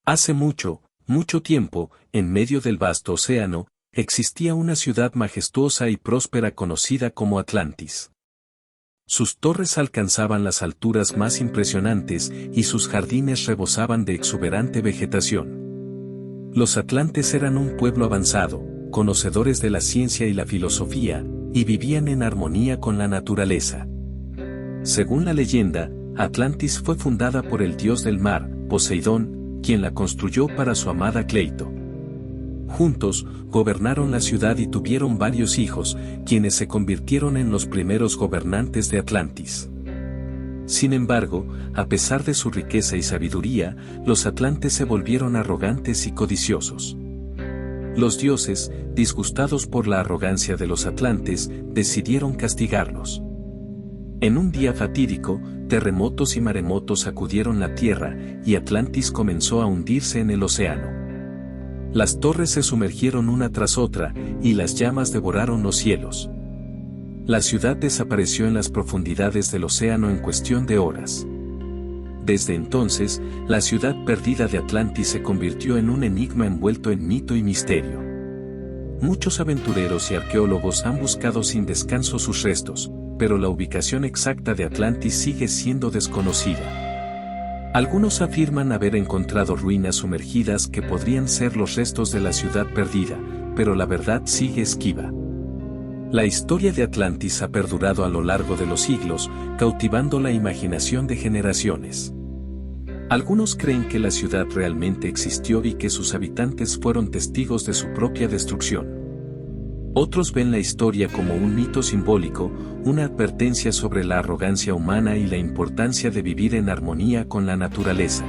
Hace mucho, mucho tiempo, en medio del vasto océano, existía una ciudad majestuosa y próspera conocida como Atlantis. Sus torres alcanzaban las alturas más impresionantes y sus jardines rebosaban de exuberante vegetación. Los atlantes eran un pueblo avanzado, conocedores de la ciencia y la filosofía, y vivían en armonía con la naturaleza. Según la leyenda, Atlantis fue fundada por el dios del mar, Poseidón, quien la construyó para su amada Cleito. Juntos, gobernaron la ciudad y tuvieron varios hijos, quienes se convirtieron en los primeros gobernantes de Atlantis. Sin embargo, a pesar de su riqueza y sabiduría, los atlantes se volvieron arrogantes y codiciosos. Los dioses, disgustados por la arrogancia de los atlantes, decidieron castigarlos. En un día fatídico, terremotos y maremotos sacudieron la tierra, y Atlantis comenzó a hundirse en el océano. Las torres se sumergieron una tras otra, y las llamas devoraron los cielos. La ciudad desapareció en las profundidades del océano en cuestión de horas. Desde entonces, la ciudad perdida de Atlantis se convirtió en un enigma envuelto en mito y misterio. Muchos aventureros y arqueólogos han buscado sin descanso sus restos, pero la ubicación exacta de Atlantis sigue siendo desconocida. Algunos afirman haber encontrado ruinas sumergidas que podrían ser los restos de la ciudad perdida, pero la verdad sigue esquiva. La historia de Atlantis ha perdurado a lo largo de los siglos, cautivando la imaginación de generaciones. Algunos creen que la ciudad realmente existió y que sus habitantes fueron testigos de su propia destrucción. Otros ven la historia como un mito simbólico, una advertencia sobre la arrogancia humana y la importancia de vivir en armonía con la naturaleza.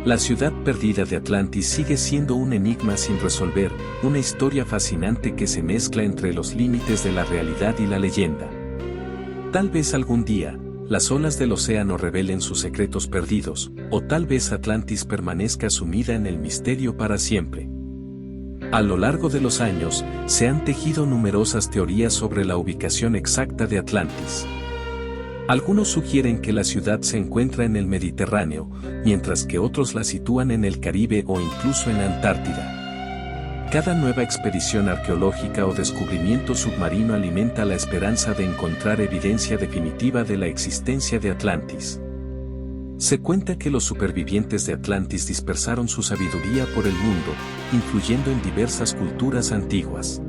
La ciudad perdida de Atlantis sigue siendo un enigma sin resolver, una historia fascinante que se mezcla entre los límites de la realidad y la leyenda. Tal vez algún día, las olas del océano revelen sus secretos perdidos, o tal vez Atlantis permanezca sumida en el misterio para siempre. A lo largo de los años, se han tejido numerosas teorías sobre la ubicación exacta de Atlantis. Algunos sugieren que la ciudad se encuentra en el Mediterráneo, mientras que otros la sitúan en el Caribe o incluso en la Antártida. Cada nueva expedición arqueológica o descubrimiento submarino alimenta la esperanza de encontrar evidencia definitiva de la existencia de Atlantis. Se cuenta que los supervivientes de Atlantis dispersaron su sabiduría por el mundo, influyendo en diversas culturas antiguas.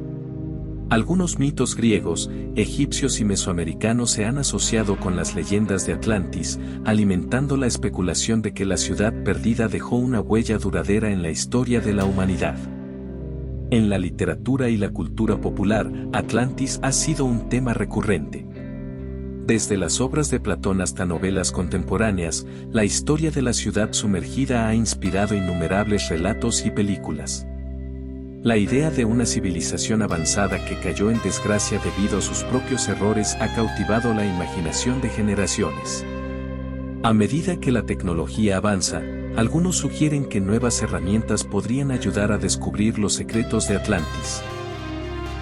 Algunos mitos griegos, egipcios y mesoamericanos se han asociado con las leyendas de Atlantis, alimentando la especulación de que la ciudad perdida dejó una huella duradera en la historia de la humanidad. En la literatura y la cultura popular, Atlantis ha sido un tema recurrente. Desde las obras de Platón hasta novelas contemporáneas, la historia de la ciudad sumergida ha inspirado innumerables relatos y películas. La idea de una civilización avanzada que cayó en desgracia debido a sus propios errores ha cautivado la imaginación de generaciones. A medida que la tecnología avanza, algunos sugieren que nuevas herramientas podrían ayudar a descubrir los secretos de Atlantis.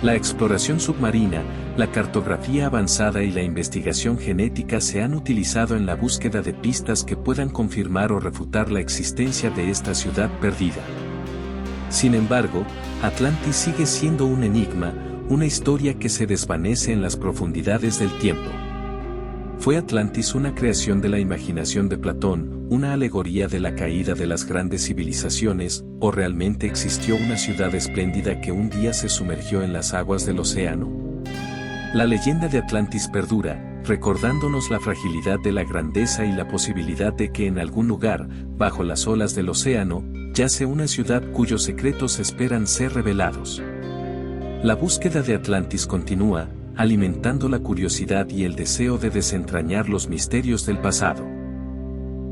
La exploración submarina, la cartografía avanzada y la investigación genética se han utilizado en la búsqueda de pistas que puedan confirmar o refutar la existencia de esta ciudad perdida. Sin embargo, Atlantis sigue siendo un enigma, una historia que se desvanece en las profundidades del tiempo. ¿Fue Atlantis una creación de la imaginación de Platón, una alegoría de la caída de las grandes civilizaciones, o realmente existió una ciudad espléndida que un día se sumergió en las aguas del océano? La leyenda de Atlantis perdura, recordándonos la fragilidad de la grandeza y la posibilidad de que en algún lugar, bajo las olas del océano, yace una ciudad cuyos secretos esperan ser revelados. La búsqueda de Atlantis continúa, alimentando la curiosidad y el deseo de desentrañar los misterios del pasado.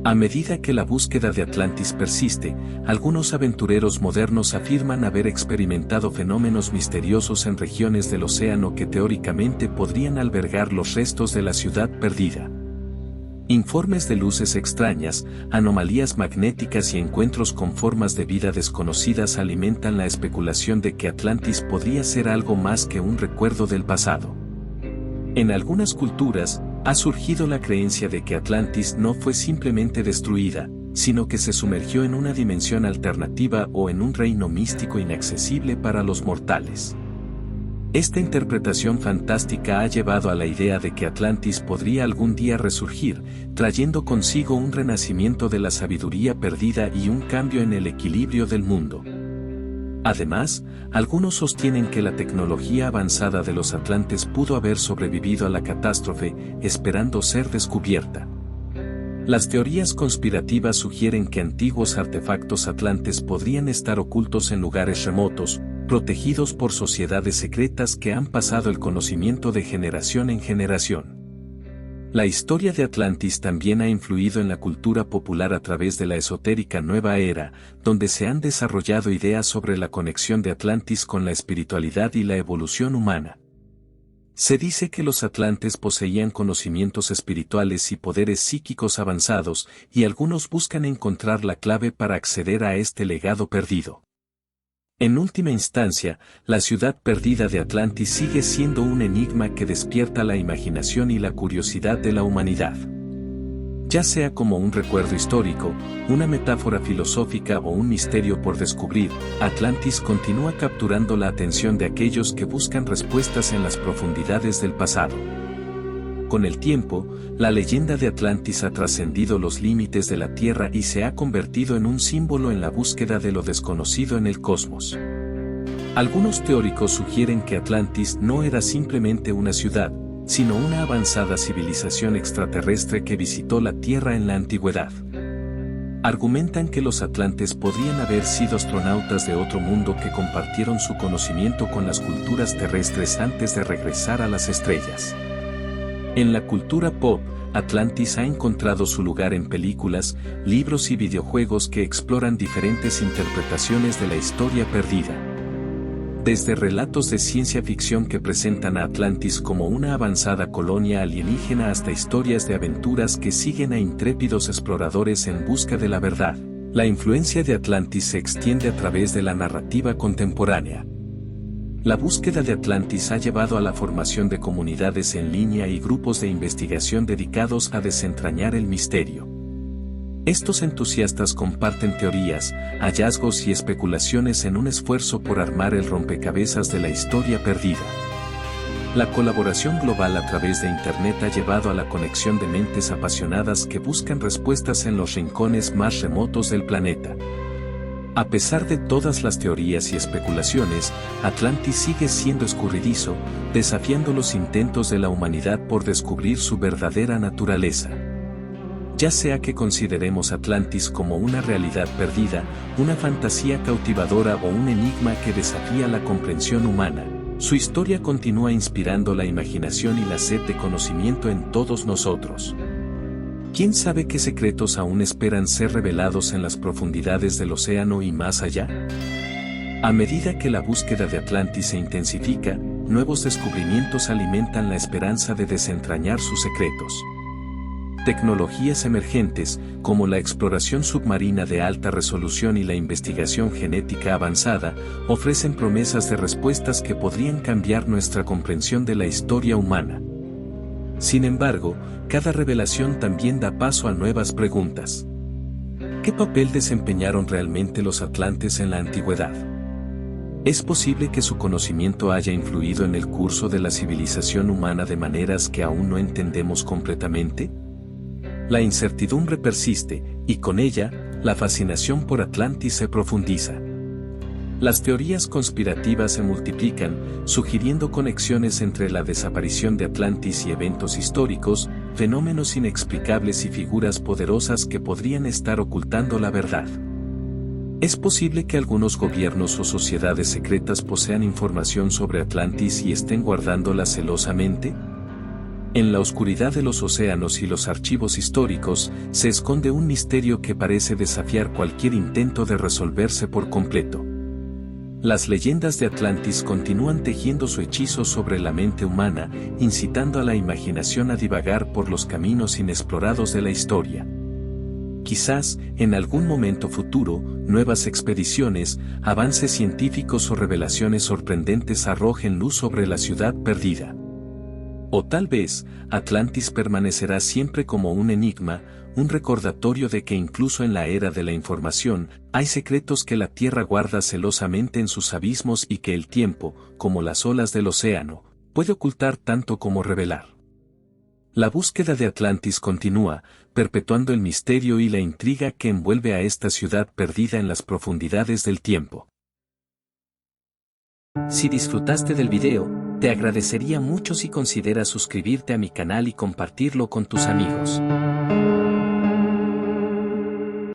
A medida que la búsqueda de Atlantis persiste, algunos aventureros modernos afirman haber experimentado fenómenos misteriosos en regiones del océano que teóricamente podrían albergar los restos de la ciudad perdida. Informes de luces extrañas, anomalías magnéticas y encuentros con formas de vida desconocidas alimentan la especulación de que Atlantis podría ser algo más que un recuerdo del pasado. En algunas culturas, ha surgido la creencia de que Atlantis no fue simplemente destruida, sino que se sumergió en una dimensión alternativa o en un reino místico inaccesible para los mortales. Esta interpretación fantástica ha llevado a la idea de que Atlantis podría algún día resurgir, trayendo consigo un renacimiento de la sabiduría perdida y un cambio en el equilibrio del mundo. Además, algunos sostienen que la tecnología avanzada de los atlantes pudo haber sobrevivido a la catástrofe, esperando ser descubierta. Las teorías conspirativas sugieren que antiguos artefactos atlantes podrían estar ocultos en lugares remotos, protegidos por sociedades secretas que han pasado el conocimiento de generación en generación. La historia de Atlantis también ha influido en la cultura popular a través de la esotérica Nueva Era, donde se han desarrollado ideas sobre la conexión de Atlantis con la espiritualidad y la evolución humana. Se dice que los atlantes poseían conocimientos espirituales y poderes psíquicos avanzados, y algunos buscan encontrar la clave para acceder a este legado perdido. En última instancia, la ciudad perdida de Atlantis sigue siendo un enigma que despierta la imaginación y la curiosidad de la humanidad. Ya sea como un recuerdo histórico, una metáfora filosófica o un misterio por descubrir, Atlantis continúa capturando la atención de aquellos que buscan respuestas en las profundidades del pasado. Con el tiempo, la leyenda de Atlantis ha trascendido los límites de la Tierra y se ha convertido en un símbolo en la búsqueda de lo desconocido en el cosmos. Algunos teóricos sugieren que Atlantis no era simplemente una ciudad, sino una avanzada civilización extraterrestre que visitó la Tierra en la antigüedad. Argumentan que los atlantes podrían haber sido astronautas de otro mundo que compartieron su conocimiento con las culturas terrestres antes de regresar a las estrellas. En la cultura pop, Atlantis ha encontrado su lugar en películas, libros y videojuegos que exploran diferentes interpretaciones de la historia perdida. Desde relatos de ciencia ficción que presentan a Atlantis como una avanzada colonia alienígena hasta historias de aventuras que siguen a intrépidos exploradores en busca de la verdad, la influencia de Atlantis se extiende a través de la narrativa contemporánea. La búsqueda de Atlantis ha llevado a la formación de comunidades en línea y grupos de investigación dedicados a desentrañar el misterio. Estos entusiastas comparten teorías, hallazgos y especulaciones en un esfuerzo por armar el rompecabezas de la historia perdida. La colaboración global a través de Internet ha llevado a la conexión de mentes apasionadas que buscan respuestas en los rincones más remotos del planeta. A pesar de todas las teorías y especulaciones, Atlantis sigue siendo escurridizo, desafiando los intentos de la humanidad por descubrir su verdadera naturaleza. Ya sea que consideremos Atlantis como una realidad perdida, una fantasía cautivadora o un enigma que desafía la comprensión humana, su historia continúa inspirando la imaginación y la sed de conocimiento en todos nosotros. ¿Quién sabe qué secretos aún esperan ser revelados en las profundidades del océano y más allá? A medida que la búsqueda de Atlantis se intensifica, nuevos descubrimientos alimentan la esperanza de desentrañar sus secretos. Tecnologías emergentes, como la exploración submarina de alta resolución y la investigación genética avanzada, ofrecen promesas de respuestas que podrían cambiar nuestra comprensión de la historia humana. Sin embargo, cada revelación también da paso a nuevas preguntas. ¿Qué papel desempeñaron realmente los atlantes en la antigüedad? ¿Es posible que su conocimiento haya influido en el curso de la civilización humana de maneras que aún no entendemos completamente? La incertidumbre persiste, y con ella, la fascinación por Atlantis se profundiza. Las teorías conspirativas se multiplican, sugiriendo conexiones entre la desaparición de Atlantis y eventos históricos, fenómenos inexplicables y figuras poderosas que podrían estar ocultando la verdad. ¿Es posible que algunos gobiernos o sociedades secretas posean información sobre Atlantis y estén guardándola celosamente? En la oscuridad de los océanos y los archivos históricos, se esconde un misterio que parece desafiar cualquier intento de resolverse por completo. Las leyendas de Atlantis continúan tejiendo su hechizo sobre la mente humana, incitando a la imaginación a divagar por los caminos inexplorados de la historia. Quizás, en algún momento futuro, nuevas expediciones, avances científicos o revelaciones sorprendentes arrojen luz sobre la ciudad perdida. O tal vez, Atlantis permanecerá siempre como un enigma, un recordatorio de que incluso en la era de la información, hay secretos que la Tierra guarda celosamente en sus abismos y que el tiempo, como las olas del océano, puede ocultar tanto como revelar. La búsqueda de Atlantis continúa, perpetuando el misterio y la intriga que envuelve a esta ciudad perdida en las profundidades del tiempo. Si disfrutaste del video, te agradecería mucho si consideras suscribirte a mi canal y compartirlo con tus amigos.